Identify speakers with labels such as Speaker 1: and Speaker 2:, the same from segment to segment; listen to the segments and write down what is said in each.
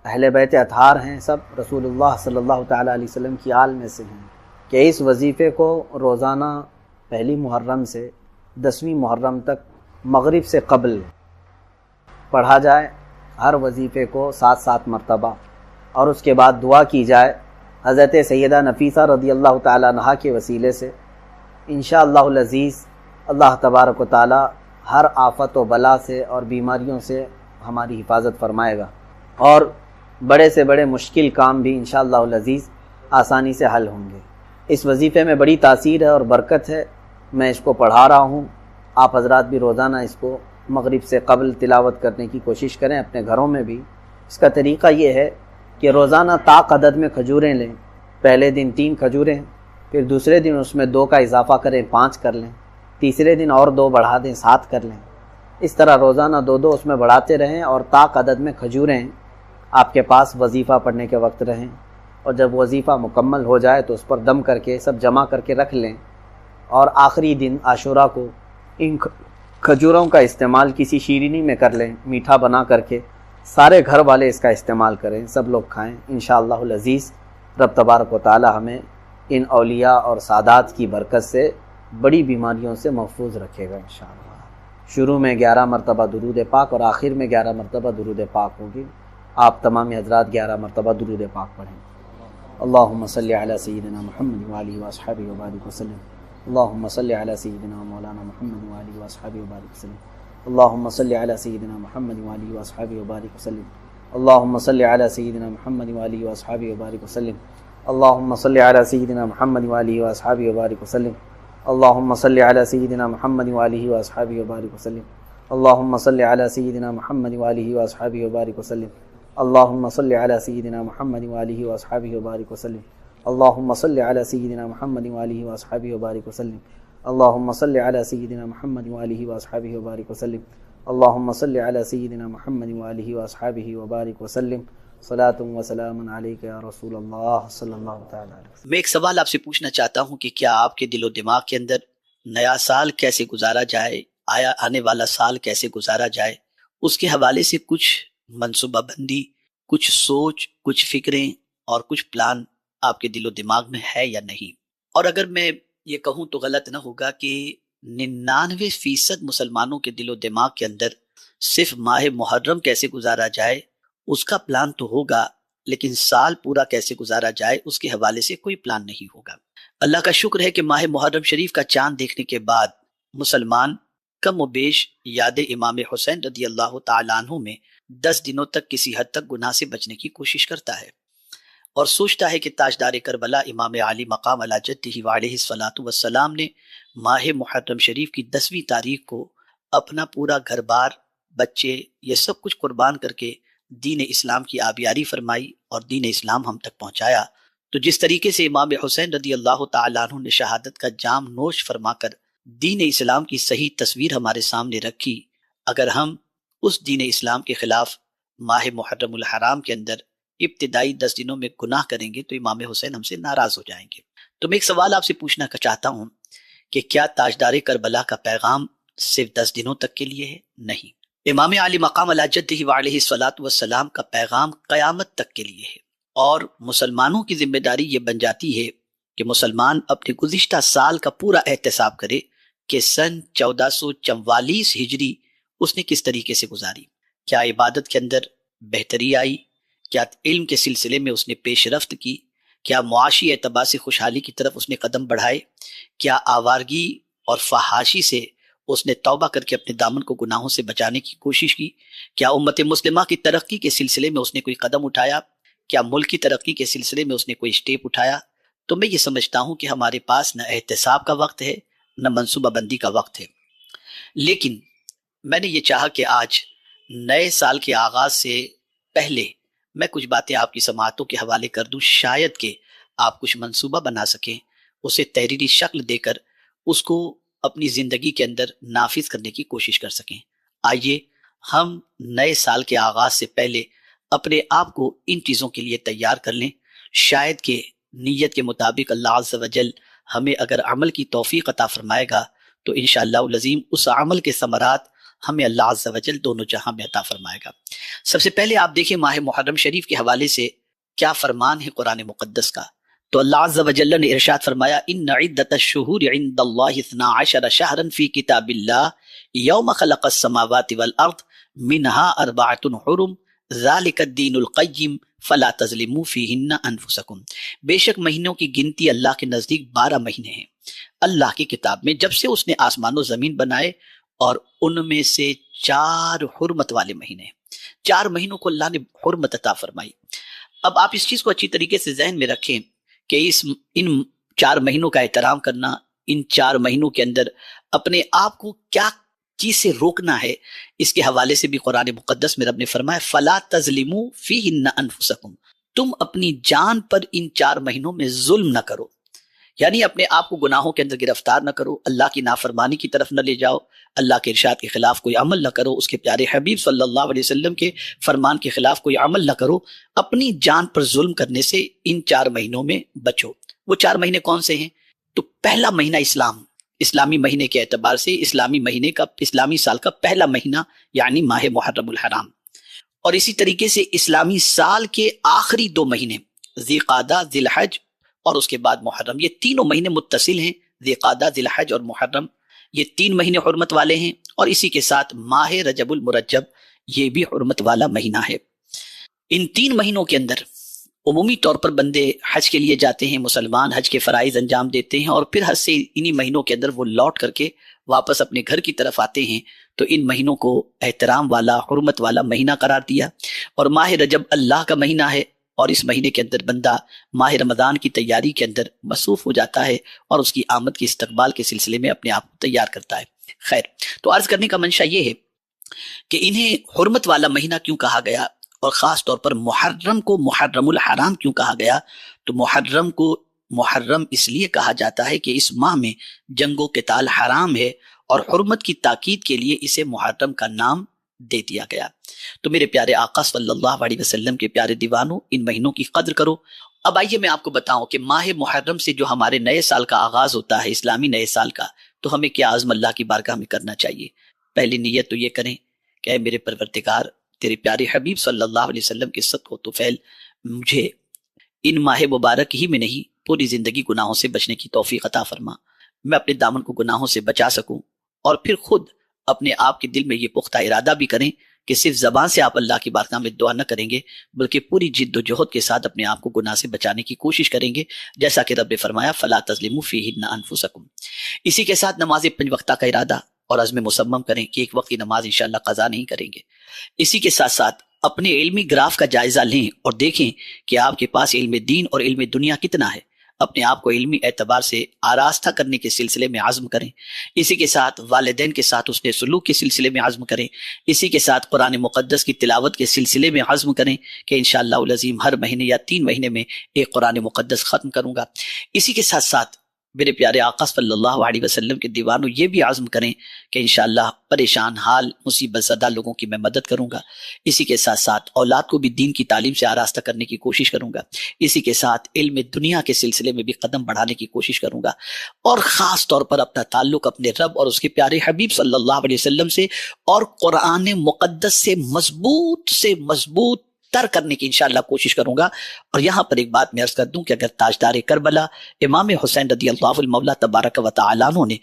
Speaker 1: اہل بیت اطہار ہیں، سب رسول اللہ صلی اللہ تعالیٰ علیہ وسلم کی آل میں سے ہیں، کہ اس وظیفے کو روزانہ پہلی محرم سے 10ویں محرم تک مغرب سے قبل پڑھا جائے، ہر وظیفے کو 7 مرتبہ، اور اس کے بعد دعا کی جائے حضرت سیدہ نفیسہ رضی اللہ تعالیٰ عنہا کے وسیلے سے۔ انشاءاللہ العزیز اللہ تبارک و تعالیٰ ہر آفت و بلا سے اور بیماریوں سے ہماری حفاظت فرمائے گا، اور بڑے سے بڑے مشکل کام بھی انشاءاللہ العزیز آسانی سے حل ہوں گے۔ اس وظیفے میں بڑی تاثیر ہے اور برکت ہے، میں اس کو پڑھا رہا ہوں، آپ حضرات بھی روزانہ اس کو مغرب سے قبل تلاوت کرنے کی کوشش کریں اپنے گھروں میں بھی۔ اس کا طریقہ یہ ہے کہ روزانہ طاق عدد میں کھجوریں لیں، پہلے دن 3 کھجوریں، پھر دوسرے دن اس میں 2 کا اضافہ کریں، 5 کر لیں، تیسرے دن اور 2 بڑھا دیں، 7 کر لیں، اس طرح روزانہ 2 اس میں بڑھاتے رہیں، اور طاق عدد میں کھجوریں آپ کے پاس وظیفہ پڑھنے کے وقت رہیں، اور جب وظیفہ مکمل ہو جائے تو اس پر دم کر کے سب جمع کر کے رکھ لیں، اور آخری دن عاشورہ کو ان کھجوروں کا استعمال کسی شیرینی میں کر لیں، میٹھا بنا کر کے سارے گھر والے اس کا استعمال کریں، سب لوگ کھائیں۔ انشاءاللہ العزیز رب تبارک و تعالی ہمیں ان اولیاء اور سادات کی برکت سے بڑی بیماریوں سے محفوظ رکھے گا انشاءاللہ۔ شروع میں 11 مرتبہ درود پاک اور آخر میں 11 مرتبہ درود پاک ہوگی، آپ تمام حضرات 11 مرتبہ درود پاک پڑھیں۔ اللہم صلی علی سیدنا محمد وآلہ وصحبہ وبارک وسلم، اللہم صلی علی سیدنا مولانا محمد وآلہ وصحبہ وبارک وسلم، اللہم صلی علی سیدنا محمد وآلہ وصحبہ وبارک وسلم، اللہم صلی علی سیدنا محمد وآلہ وصحبہ وبارک وسلم، اللہم صلی علی سیدنا محمد وآلہ وصحبہ وبارک وسلم، اللہم صلی علی سیدنا محمد وآلہ وصحبہ وبارک وسلم، اللہم صلی علی سیدنا محمد وآلہ وصحبہ وبارک وسلم، اللہم صلی علی سیدنا محمد وآلہ وصحبہ وبارک وسلم، اللہم صلی علی سیدنا محمد وآلہ وصحبہ وبارک وسلم، اللہم صلی علی سیدنا محمد وآلہ وصحبہ وبارک وسلم، اللہم صلی علی سیدنا محمد وآلہ وصحبہ وبارک وسلم، صلاۃ و سلام علیک یا رسول اللہ صلی اللہ تعالی علیہ وسلم۔
Speaker 2: میں ایک سوال آپ سے پوچھنا چاہتا ہوں کہ کیا آپ کے دل و دماغ کے اندر نیا سال کیسے گزارا جائے، آنے والا سال کیسے گزارا جائے، اس کے حوالے سے کچھ منصوبہ بندی، کچھ سوچ، کچھ فکریں اور کچھ پلان آپ کے دل و دماغ میں ہے یا نہیں؟ اور اگر میں یہ کہوں تو غلط نہ ہوگا کہ 99% مسلمانوں کے دل و دماغ کے اندر صرف ماہ محرم کیسے گزارا جائے اس کا پلان تو ہوگا، لیکن سال پورا کیسے گزارا جائے اس کے حوالے سے کوئی پلان نہیں ہوگا۔ اللہ کا شکر ہے کہ ماہ محرم شریف کا چاند دیکھنے کے بعد مسلمان کم و بیش یاد امام حسین رضی اللہ تعالیٰ عنہ میں 10 دنوں تک کسی حد تک گناہ سے بچنے کی کوشش کرتا ہے، اور سوچتا ہے کہ تاجدار کربلا امام علی مقام علی جدہ وعلیہ الصلاۃ والسلام نے ماہ محرم شریف کی 10ویں تاریخ کو اپنا پورا گھر بار، بچے، یہ سب کچھ قربان کر کے دین اسلام کی آبیاری فرمائی اور دین اسلام ہم تک پہنچایا۔ تو جس طریقے سے امام حسین رضی اللہ تعالیٰ عنہ نے شہادت کا جام نوش فرما کر دین اسلام کی صحیح تصویر ہمارے سامنے رکھی، اگر ہم اس دین اسلام کے خلاف ماہ محرم الحرام کے اندر ابتدائی 10 دنوں میں گناہ کریں گے تو امام حسین ہم سے ناراض ہو جائیں گے۔ تو میں ایک سوال آپ سے پوچھنا چاہتا ہوں کہ کیا تاجدار کربلا کا پیغام صرف 10 دنوں تک کے لیے ہے؟ نہیں، امام علی مقام علی جدہ وعلیہ الصلاۃ والسلام کا پیغام قیامت تک کے لیے ہے، اور مسلمانوں کی ذمہ داری یہ بن جاتی ہے کہ مسلمان اپنے گزشتہ سال کا پورا احتساب کرے کہ سن 1444 ہجری اس نے کس طریقے سے گزاری، کیا عبادت کے اندر بہتری آئی، کیا علم کے سلسلے میں اس نے پیش رفت کی، کیا معاشی اعتبار سے خوشحالی کی طرف اس نے قدم بڑھائے، کیا آوارگی اور فحاشی سے اس نے توبہ کر کے اپنے دامن کو گناہوں سے بچانے کی کوشش کی، کیا امت مسلمہ کی ترقی کے سلسلے میں اس نے کوئی قدم اٹھایا، کیا ملک کی ترقی کے سلسلے میں اس نے کوئی اسٹیپ اٹھایا؟ تو میں یہ سمجھتا ہوں کہ ہمارے پاس نہ احتساب کا وقت ہے نہ منصوبہ بندی کا وقت ہے۔ لیکن میں نے یہ چاہا کہ آج نئے سال کے آغاز سے پہلے میں کچھ باتیں آپ کی سماعتوں کے حوالے کر دوں، شاید کہ آپ کچھ منصوبہ بنا سکیں، اسے تحریری شکل دے کر اس کو اپنی زندگی کے اندر نافذ کرنے کی کوشش کر سکیں۔ آئیے ہم نئے سال کے آغاز سے پہلے اپنے آپ کو ان چیزوں کے لیے تیار کر لیں، شاید کہ نیت کے مطابق اللہ عز و جل ہمیں اگر عمل کی توفیق عطا فرمائے گا تو انشاءاللہ العظیم اس عمل کے ثمرات ہمیں اللہ عز و جل دونوں جہاں میں عطا فرمائے گا۔ سب سے پہلے آپ دیکھیں ماہ محرم شریف کے حوالے سے کیا فرمان ہے قرآن مقدس کا۔ تو اللہ عز و جل نے ارشاد فرمایا ان عدت الشہور عند اللہ 12 شہرا فی کتاب اللہ یوم خلق السماوات والارض منها 4 حرم ذالک الدین القیم فلا تظلموا فیہن انفسکم۔ بے شک مہینوں کی گنتی اللہ کے نزدیک 12 مہینے ہیں اللہ کی کتاب میں، جب سے اس نے آسمان و زمین بنائے، اور ان میں سے 4 حرمت والے مہینے ہیں۔ 4 مہینوں کو اللہ نے حرمت عطا فرمائی۔ اب آپ اس چیز کو اچھی طریقے سے ذہن میں رکھیں کہ ان 4 مہینوں کا احترام کرنا، ان 4 مہینوں کے اندر اپنے آپ کو کیا چیز سے روکنا ہے، اس کے حوالے سے بھی قرآن مقدس میں رب نے فرمایا فَلَا تَظْلِمُوا فِيهِنَّ أَنفُسَكُمْ، تم اپنی جان پر ان 4 مہینوں میں ظلم نہ کرو، یعنی اپنے آپ کو گناہوں کے اندر گرفتار نہ کرو، اللہ کی نافرمانی کی طرف نہ لے جاؤ، اللہ کے ارشاد کے خلاف کوئی عمل نہ کرو، اس کے پیارے حبیب صلی اللہ علیہ وسلم کے فرمان کے خلاف کوئی عمل نہ کرو، اپنی جان پر ظلم کرنے سے ان 4 مہینوں میں بچو۔ وہ 4 مہینے کون سے ہیں؟ تو پہلا مہینہ اسلامی مہینے کے اعتبار سے اسلامی سال کا پہلا مہینہ یعنی ماہ محرم الحرام، اور اسی طریقے سے اسلامی سال کے آخری 2 مہینے ذی قعدہ ذی الحج اور اس کے بعد محرم، یہ تینوں مہینے متصل ہیں، ذی قعدہ ذی الحج اور محرم، یہ 3 مہینے حرمت والے ہیں، اور اسی کے ساتھ ماہ رجب المرجب یہ بھی حرمت والا مہینہ ہے۔ ان 3 مہینوں کے اندر عمومی طور پر بندے حج کے لیے جاتے ہیں، مسلمان حج کے فرائض انجام دیتے ہیں، اور پھر حج سے انہی مہینوں کے اندر وہ لوٹ کر کے واپس اپنے گھر کی طرف آتے ہیں، تو ان مہینوں کو احترام والا حرمت والا مہینہ قرار دیا۔ اور ماہ رجب اللہ کا مہینہ ہے، اور اس مہینے کے اندر بندہ ماہ رمضان کی تیاری کے اندر مصروف ہو جاتا ہے اور اس کی آمد کے استقبال کے سلسلے میں اپنے آپ کو تیار کرتا ہے۔ خیر، تو عرض کرنے کا منشا یہ ہے کہ انہیں حرمت والا مہینہ کیوں کہا گیا، اور خاص طور پر محرم کو محرم الحرام کیوں کہا گیا؟ تو محرم کو محرم اس لیے کہا جاتا ہے کہ اس ماہ میں جنگ و قتال حرام ہے، اور حرمت کی تاکید کے لیے اسے محرم کا نام دے دیا گیا۔ تو میرے پیارے آقا صلی اللہ علیہ وسلم کے پیارے دیوانوں، ان مہینوں کی قدر کرو۔ اب آئیے میں آپ کو بتاؤں کہ ماہ محرم سے جو ہمارے نئے سال کا آغاز ہوتا ہے، اسلامی نئے سال کا، تو ہمیں کیا عزم اللہ کی بارگاہ میں کرنا چاہیے؟ پہلی نیت تو یہ کریں کہ اے میرے پروردگار، تیرے پیارے حبیب صلی اللہ علیہ وسلم کے صدق و طفیل مجھے ان ماہ مبارک ہی میں نہیں پوری زندگی گناہوں سے بچنے کی توفیق عطا فرما، میں اپنے دامن کو گناہوں سے بچا سکوں، اور پھر خود اپنے آپ کے دل میں یہ پختہ ارادہ بھی کریں کہ صرف زبان سے آپ اللہ کی بارگاہ میں دعا نہ کریں گے، بلکہ پوری جد و جہد کے ساتھ اپنے آپ کو گناہ سے بچانے کی کوشش کریں گے، جیسا کہ رب نے فرمایا فَلَا تَظْلِمُوا فِيهِنَّ أَنفُسَكُمْ۔ اسی کے ساتھ نماز 5 وقتہ کا ارادہ اور عزم مصمم کریں کہ 1 وقت کی نماز انشاءاللہ قضا نہیں کریں گے۔ اسی کے ساتھ ساتھ اپنے علمی گراف کا جائزہ لیں اور دیکھیں کہ آپ کے پاس علم دین اور علم دنیا کتنا ہے، اپنے آپ کو علمی اعتبار سے آراستہ کرنے کے سلسلے میں عزم کریں۔ اسی کے ساتھ والدین کے ساتھ اس نے سلوک کے سلسلے میں عزم کریں۔ اسی کے ساتھ قرآن مقدس کی تلاوت کے سلسلے میں عزم کریں کہ انشاءاللہ العظیم ہر مہینے یا 3 مہینے میں ایک قرآن مقدس ختم کروں گا۔ اسی کے ساتھ ساتھ میرے پیارے آقا صلی اللہ علیہ وسلم کے دیوانوں یہ بھی عزم کریں کہ انشاءاللہ پریشان حال مصیبت زدہ لوگوں کی میں مدد کروں گا۔ اسی کے ساتھ ساتھ اولاد کو بھی دین کی تعلیم سے آراستہ کرنے کی کوشش کروں گا۔ اسی کے ساتھ علم دنیا کے سلسلے میں بھی قدم بڑھانے کی کوشش کروں گا، اور خاص طور پر اپنا تعلق اپنے رب اور اس کے پیارے حبیب صلی اللہ علیہ وسلم سے اور قرآن مقدس سے مضبوط تر کرنے کی انشاءاللہ کوشش کروں گا۔ اور یہاں پر ایک بات میں عرض کر دوں کہ اگر تاجدار کربلا امام حسین رضی اللہ المولا تبارک و تعالی عنہ نے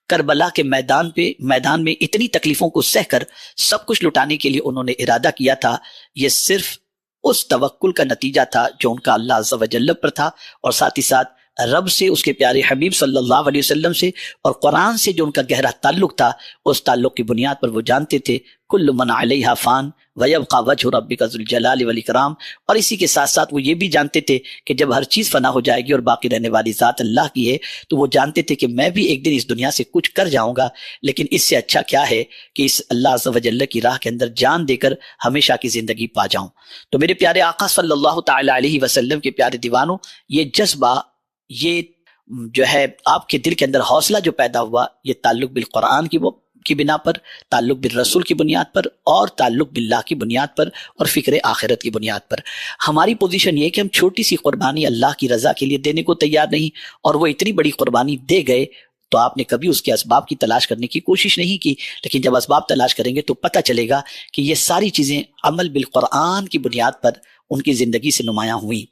Speaker 2: کربلا کے میدان میں اتنی تکلیفوں کو سہ کر سب کچھ لٹانے کے لیے انہوں نے ارادہ کیا تھا، یہ صرف اس توکل کا نتیجہ تھا جو ان کا اللہ عز و جل پر تھا، اور ساتھ ہی ساتھ رب سے، اس کے پیارے حبیب صلی اللہ علیہ وسلم سے اور قرآن سے جو ان کا گہرا تعلق تھا، اس تعلق کی بنیاد پر وہ جانتے تھے کل من علیہا فان ویبقى وجہ ربک ذو الجلال والاکرام۔ اور اسی کے ساتھ ساتھ وہ یہ بھی جانتے تھے کہ جب ہر چیز فنا ہو جائے گی اور باقی رہنے والی ذات اللہ کی ہے، تو وہ جانتے تھے کہ میں بھی ایک دن اس دنیا سے کچھ کر جاؤں گا، لیکن اس سے اچھا کیا ہے کہ اس اللہ عز و جل کی راہ کے اندر جان دے کر ہمیشہ کی زندگی پا جاؤں۔ تو میرے پیارے آقا صلی اللہ تعالی علیہ وسلم کے پیارے دیوانوں، یہ جذبہ، یہ جو ہے آپ کے دل کے اندر حوصلہ جو پیدا ہوا، یہ تعلق بالقرآن کی بنا پر، تعلق بالرسول کی بنیاد پر، اور تعلق باللہ کی بنیاد پر، اور فکر آخرت کی بنیاد پر۔ ہماری پوزیشن یہ کہ ہم چھوٹی سی قربانی اللہ کی رضا کے لیے دینے کو تیار نہیں، اور وہ اتنی بڑی قربانی دے گئے تو آپ نے کبھی اس کے اسباب کی تلاش کرنے کی کوشش نہیں کی، لیکن جب اسباب تلاش کریں گے تو پتہ چلے گا کہ یہ ساری چیزیں عمل بالقرآن کی بنیاد پر ان کی زندگی سے نمایاں ہوئی۔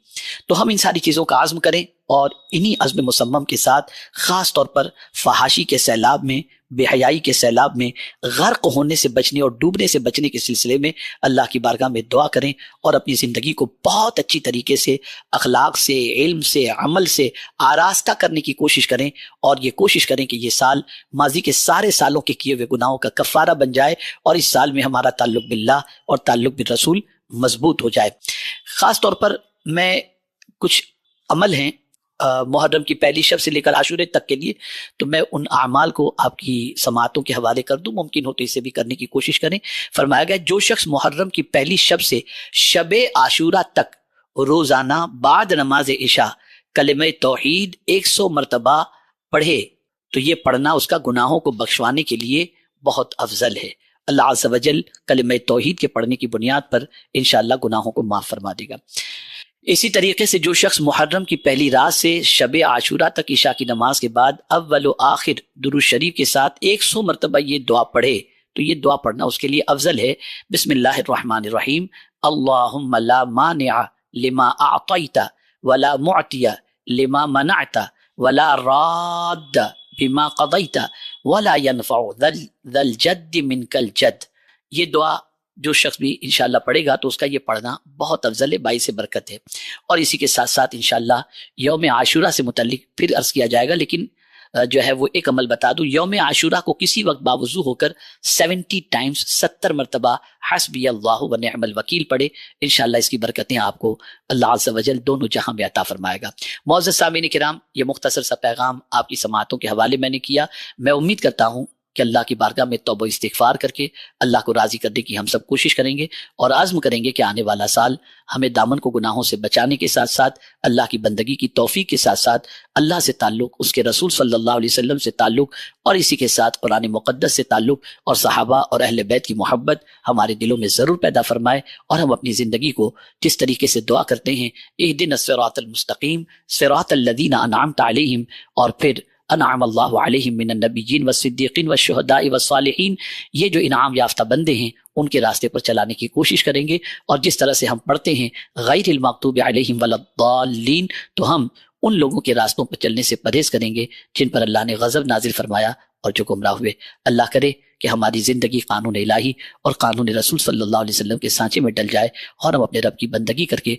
Speaker 2: تو ہم ان ساری چیزوں کا عزم کریں اور انہی عزم مصمم کے ساتھ خاص طور پر فحاشی کے سیلاب میں، بے حیائی کے سیلاب میں غرق ہونے سے بچنے اور ڈوبنے سے بچنے کے سلسلے میں اللہ کی بارگاہ میں دعا کریں اور اپنی زندگی کو بہت اچھی طریقے سے اخلاق سے، علم سے، عمل سے آراستہ کرنے کی کوشش کریں، اور یہ کوشش کریں کہ یہ سال ماضی کے سارے سالوں کے کیے ہوئے گناہوں کا کفارہ بن جائے اور اس سال میں ہمارا تعلق باللہ اور تعلق بالرسول مضبوط ہو جائے۔ خاص طور پر میں کچھ عمل ہیں محرم کی پہلی شب سے لے کر عاشورے تک کے لیے، تو میں ان اعمال کو آپ کی سماعتوں کے حوالے کر دوں، ممکن ہو تو اسے بھی کرنے کی کوشش کریں۔ فرمایا گیا جو شخص محرم کی پہلی شب سے شب عاشورہ تک روزانہ بعد نماز عشاء کلمہ توحید 100 مرتبہ پڑھے تو یہ پڑھنا اس کا گناہوں کو بخشوانے کے لیے بہت افضل ہے۔ اللہ عز و جل کلمہ توحید کے پڑھنے کی بنیاد پر انشاءاللہ گناہوں کو معاف فرما دے گا۔ اسی طریقے سے جو شخص محرم کی پہلی رات سے شب عاشورہ تک عشاء کی نماز کے بعد اول و آخر درود شریف کے ساتھ 100 مرتبہ یہ دعا پڑھے تو یہ دعا پڑھنا اس کے لیے افضل ہے۔ بسم اللہ الرحمن الرحیم، اللہم لا مانع لما اعطیت ولا معطی لما منعت ولا راد بما قضیت ولا ينفع ذا الجد منک الجد۔ یہ دعا جو شخص بھی انشاءاللہ پڑھے گا تو اس کا یہ پڑھنا بہت افضل ہے، باعث برکت ہے۔ اور اسی کے ساتھ ساتھ انشاءاللہ یوم عاشورہ سے متعلق پھر عرض کیا جائے گا، لیکن جو ہے وہ ایک عمل بتا دوں، یوم عاشورہ کو کسی وقت باوضو ہو کر 70 ٹائمز 70 مرتبہ حسبی اللہ و نعم الوکیل پڑھے، انشاءاللہ اس کی برکتیں آپ کو اللہ عز و جل دونوں جہاں میں عطا فرمائے گا۔ معزز سامعین کرام، یہ مختصر سا پیغام آپ کی سماعتوں کے حوالے میں نے کیا۔ میں امید کرتا ہوں کہ اللہ کی بارگاہ میں توبہ و استغفار کر کے اللہ کو راضی کرنے کی ہم سب کوشش کریں گے اور عزم کریں گے کہ آنے والا سال ہمیں دامن کو گناہوں سے بچانے کے ساتھ ساتھ اللہ کی بندگی کی توفیق کے ساتھ ساتھ اللہ سے تعلق، اس کے رسول صلی اللہ علیہ وسلم سے تعلق، اور اسی کے ساتھ قرآن مقدس سے تعلق اور صحابہ اور اہل بیت کی محبت ہمارے دلوں میں ضرور پیدا فرمائے، اور ہم اپنی زندگی کو جس طریقے سے دعا کرتے ہیں اہدنا الصراط المستقیم صراط الذین انعمت علیہم، اور پھر انعم اللہ علیہم من النبیین والصدیقین والشہداء والصالحین، یہ جو انعام یافتہ بندے ہیں ان کے راستے پر چلانے کی کوشش کریں گے، اور جس طرح سے ہم پڑھتے ہیں غیر المغضوب علیہم ولا الضالین، تو ہم ان لوگوں کے راستوں پر چلنے سے پرہیز کریں گے جن پر اللہ نے غضب نازل فرمایا اور جو گمراہ ہوئے۔ اللہ کرے کہ ہماری زندگی قانون الہی اور قانون رسول صلی اللہ علیہ وسلم کے سانچے میں ڈل جائے اور ہم اپنے رب کی بندگی کر کے